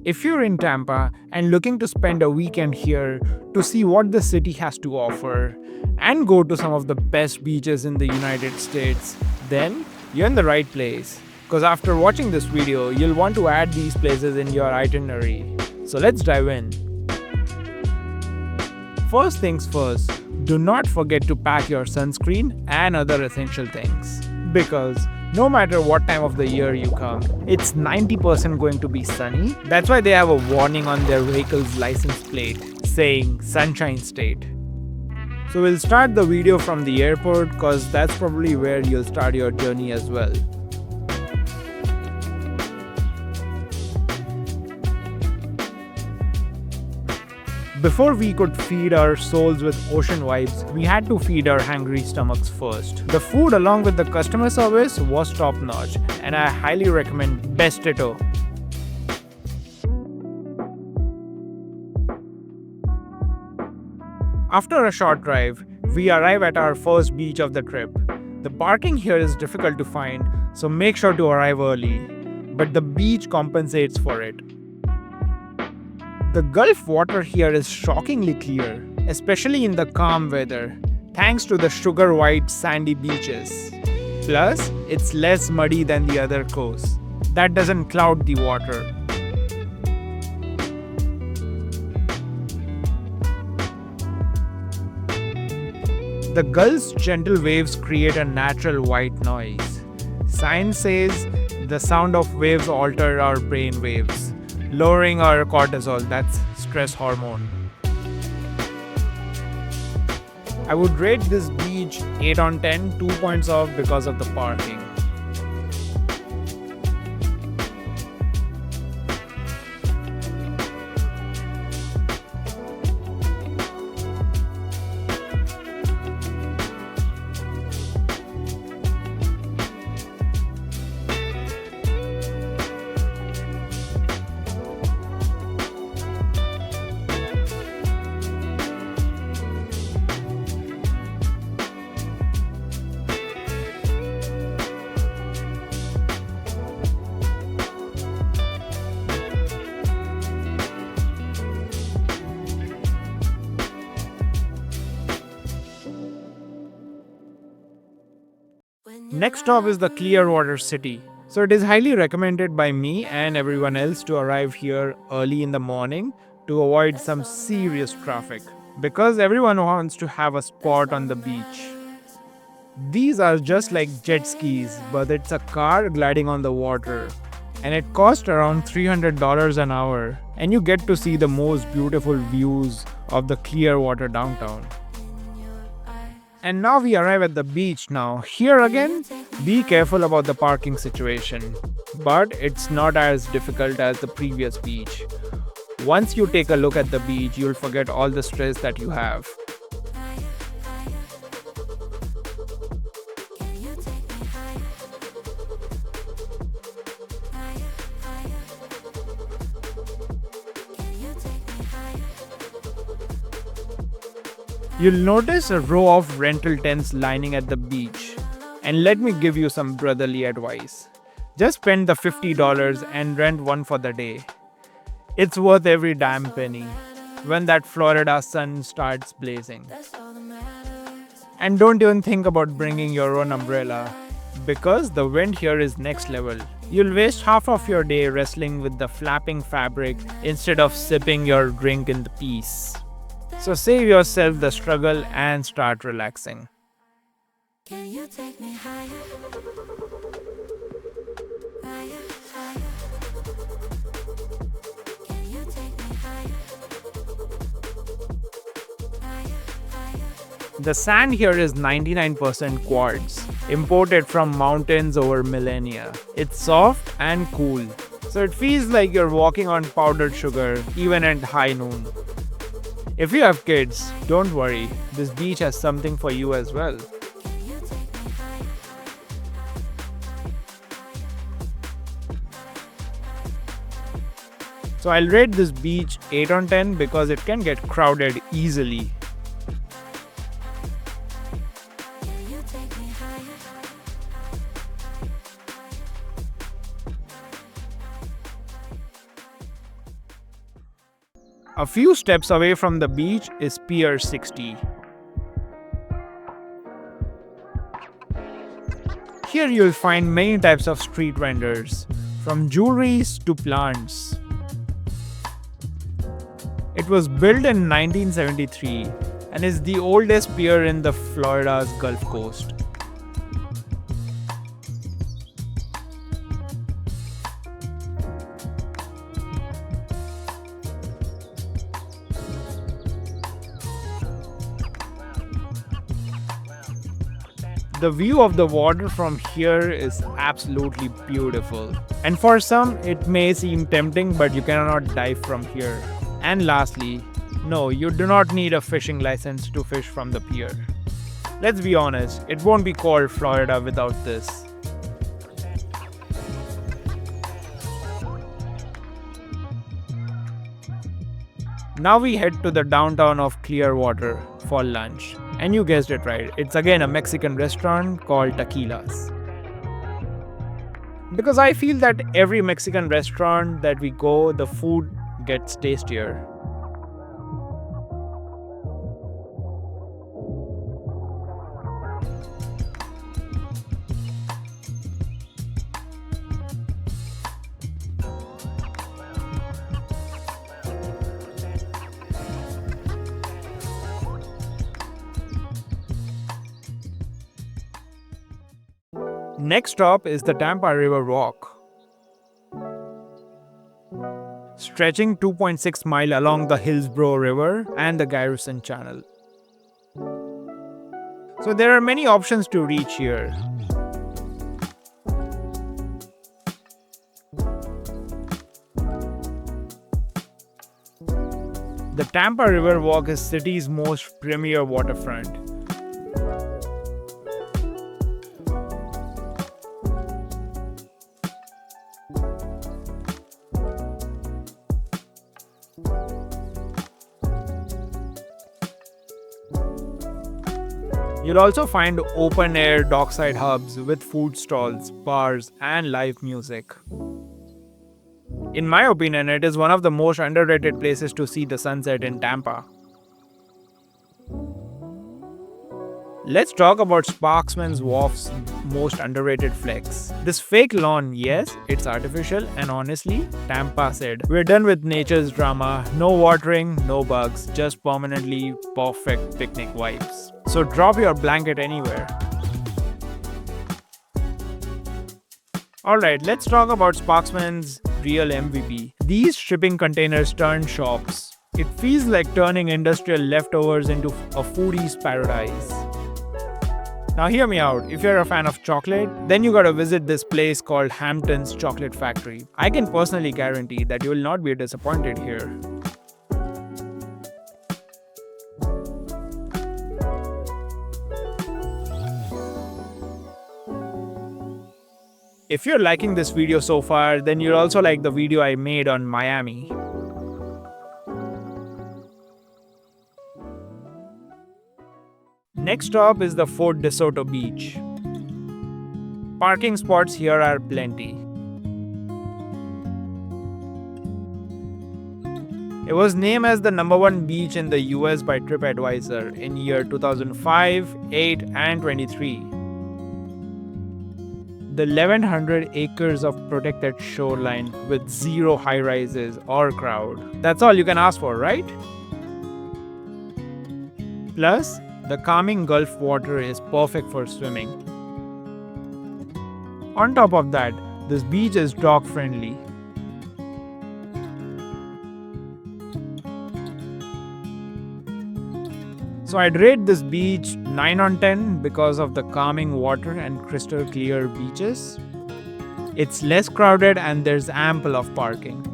If you're in Tampa and looking to spend a weekend here to see what the city has to offer and go to some of the best beaches in the United States, then you're in the right place. Because after watching this video, you'll want to add these places in your itinerary. So let's dive in. First things first, do not forget to pack your sunscreen and other essential things. Because no matter what time of the year you come, it's 90% going to be sunny. That's why they have a warning on their vehicle's license plate saying Sunshine State. So we'll start the video from the airport because that's probably where you'll start your journey as well. Before we could feed our souls with ocean vibes, we had to feed our hungry stomachs first. The food along with the customer service was top notch, and I highly recommend Besito. After a short drive, we arrive at our first beach of the trip. The parking here is difficult to find, so make sure to arrive early. But the beach compensates for it. The Gulf water here is shockingly clear, especially in the calm weather, thanks to the sugar white sandy beaches. Plus, it's less muddy than the other coasts. That doesn't cloud the water. The Gulf's gentle waves create a natural white noise. Science says the sound of waves alter our brain waves, lowering our cortisol, that's stress hormone. I would rate this beach 8 on 10, 2 points off because of the parking. Next stop is the Clearwater City. So it is highly recommended by me and everyone else to arrive here early in the morning to avoid some serious traffic, because everyone wants to have a spot on the beach. These are just like jet skis, but it's a car gliding on the water. And it costs around $300 an hour, and you get to see the most beautiful views of the Clearwater downtown. And now we arrive at the beach now. Here again, be careful about the parking situation. But it's not as difficult as the previous beach. Once you take a look at the beach, you'll forget all the stress that you have. You'll notice a row of rental tents lining at the beach. And let me give you some brotherly advice. Just spend the $50 and rent one for the day. It's worth every damn penny when that Florida sun starts blazing. And don't even think about bringing your own umbrella, because the wind here is next level. You'll waste half of your day wrestling with the flapping fabric instead of sipping your drink in peace. So save yourself the struggle and start relaxing. Can you take me higher? Higher, higher. Can you take me higher? Higher, higher. The sand here is 99% quartz, imported from mountains over millennia. It's soft and cool, so it feels like you're walking on powdered sugar even at high noon. If you have kids, don't worry, this beach has something for you as well. So I'll rate this beach 8 on 10 because it can get crowded easily. A few steps away from the beach is Pier 60. Here you'll find many types of street vendors, from jewelries to plants. It was built in 1973 and is the oldest pier in the Florida's Gulf Coast. The view of the water from here is absolutely beautiful. And for some, it may seem tempting, but you cannot dive from here. And lastly, no, you do not need a fishing license to fish from the pier. Let's be honest, it won't be called Florida without this. Now we head to the downtown of Clearwater for lunch. And you guessed it right, it's again a Mexican restaurant called Tequila's. Because I feel that every Mexican restaurant that we go, the food gets tastier. Next stop is the Tampa Riverwalk, stretching 2.6 miles along the Hillsborough River and the Garrison Channel. So there are many options to reach here. The Tampa Riverwalk is the city's most premier waterfront. You'll also find open-air dockside hubs with food stalls, bars, and live music. In my opinion, it is one of the most underrated places to see the sunset in Tampa. Let's talk about Sparkman Wharf's most underrated flex. This fake lawn, yes, it's artificial, and honestly, Tampa said, we're done with nature's drama, no watering, no bugs, just permanently perfect picnic vibes. So drop your blanket anywhere. Alright, let's talk about Sparkman's real MVP. These shipping containers turn shops. It feels like turning industrial leftovers into a foodie's paradise. Now hear me out, if you're a fan of chocolate, then you gotta visit this place called Hampton's Chocolate Factory. I can personally guarantee that you will not be disappointed here. If you're liking this video so far, then you'll also like the video I made on Miami. Next stop is the Fort Soto Beach. Parking spots here are plenty. It was named as the #1 beach in the US by TripAdvisor in year 2005, 8, and 23. The 1,100 acres of protected shoreline with zero high-rises or crowd. That's all you can ask for, right? Plus, the calming Gulf water is perfect for swimming. On top of that, this beach is dog-friendly. So I'd rate this beach 9 on 10 because of the calming water and crystal clear beaches. It's less crowded and there's ample of parking.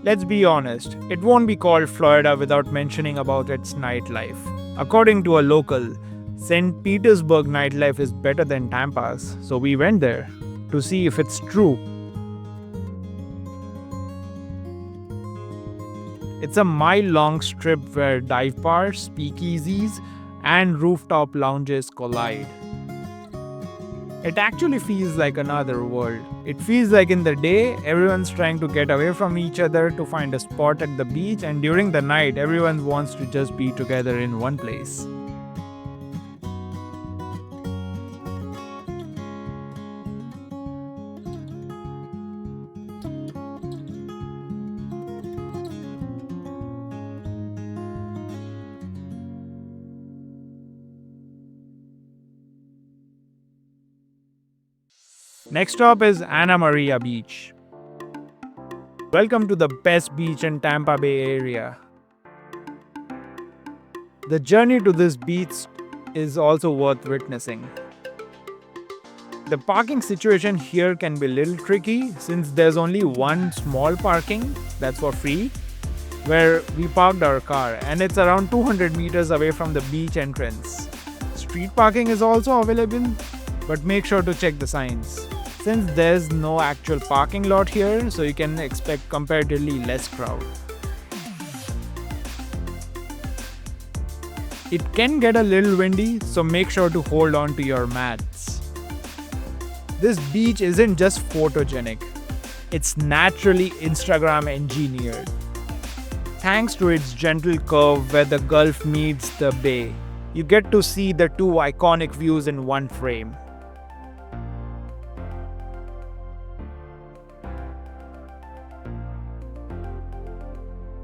Let's be honest, it won't be called Florida without mentioning about its nightlife. According to a local, St. Petersburg nightlife is better than Tampa's, so we went there to see if it's true. It's a mile-long strip where dive bars, speakeasies, and rooftop lounges collide. It actually feels like another world. It feels like in the day, everyone's trying to get away from each other to find a spot at the beach, and during the night, everyone wants to just be together in one place. Next stop is Madeira Beach. Welcome to the best beach in Tampa Bay area. The journey to this beach is also worth witnessing. The parking situation here can be a little tricky since there's only one small parking that's for free where we parked our car, and it's around 200 meters away from the beach entrance. Street parking is also available, but make sure to check the signs. Since there's no actual parking lot here, so you can expect comparatively less crowd. It can get a little windy, so make sure to hold on to your mats. This beach isn't just photogenic, it's naturally Instagram engineered. Thanks to its gentle curve where the Gulf meets the bay, you get to see the two iconic views in one frame.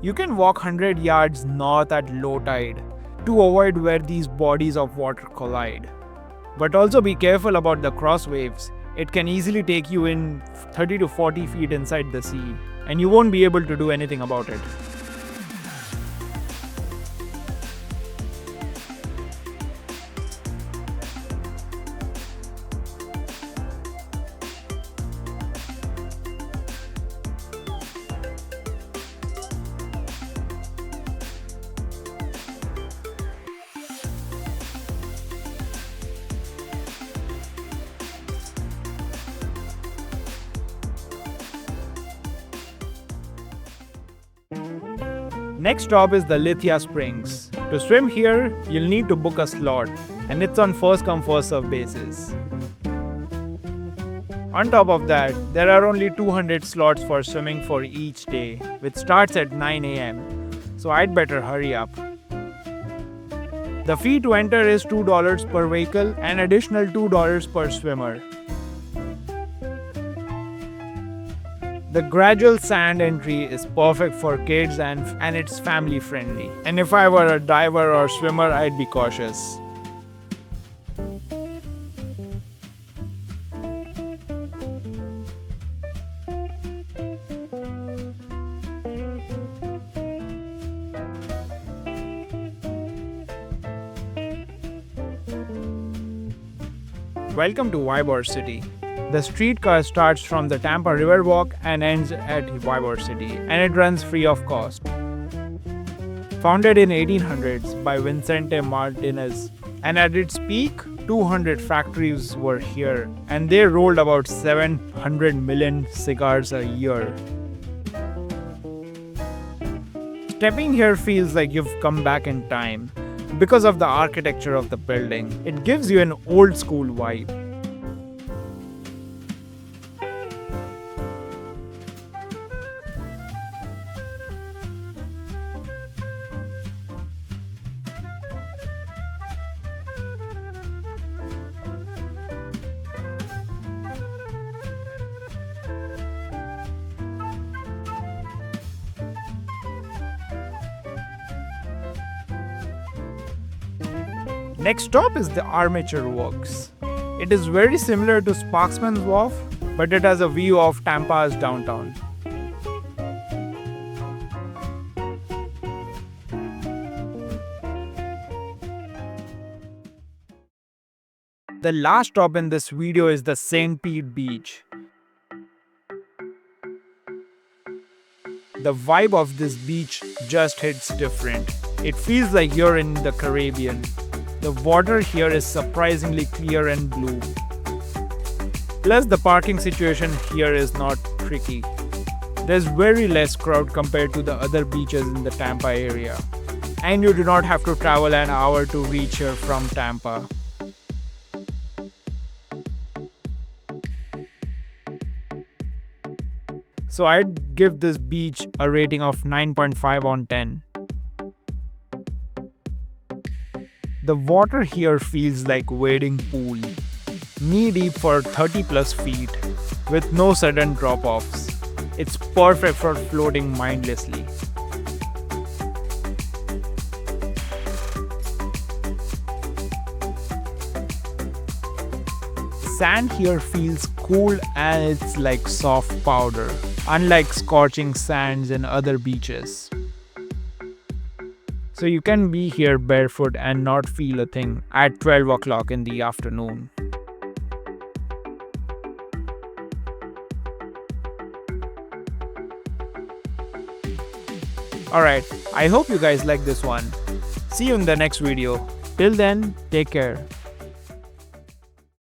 You can walk 100 yards north at low tide to avoid where these bodies of water collide. But also be careful about the cross waves. It can easily take you in 30 to 40 feet inside the sea, and you won't be able to do anything about it. Next stop is the Lithia Springs. To swim here, you'll need to book a slot, and it's on first come first serve basis. On top of that, there are only 200 slots for swimming for each day, which starts at 9 a.m. So I'd better hurry up. The fee to enter is $2 per vehicle and additional $2 per swimmer. The gradual sand entry is perfect for kids and it's family friendly. And if I were a diver or swimmer, I'd be cautious. Welcome to Ybor City. The streetcar starts from the Tampa Riverwalk and ends at Ybor City, and it runs free of cost. Founded in 1800s by Vicente Martinez, and at its peak, 200 factories were here, and they rolled about 700 million cigars a year. Stepping here feels like you've come back in time because of the architecture of the building. It gives you an old school vibe. Next stop is the Armature Works. It is very similar to Sparkman Wharf, but it has a view of Tampa's downtown. The last stop in this video is the St. Pete Beach. The vibe of this beach just hits different. It feels like you're in the Caribbean. The water here is surprisingly clear and blue. Plus, the parking situation here is not tricky. There's very less crowd compared to the other beaches in the Tampa area. And you do not have to travel an hour to reach here from Tampa. So I'd give this beach a rating of 9.5 on 10. The water here feels like wading pool, knee deep for 30 plus feet, with no sudden drop offs. It's perfect for floating mindlessly. Sand here feels cool and it's like soft powder, unlike scorching sands in other beaches. So you can be here barefoot and not feel a thing at 12 o'clock in the afternoon. Alright, I hope you guys like this one. See you in the next video. Till then, take care.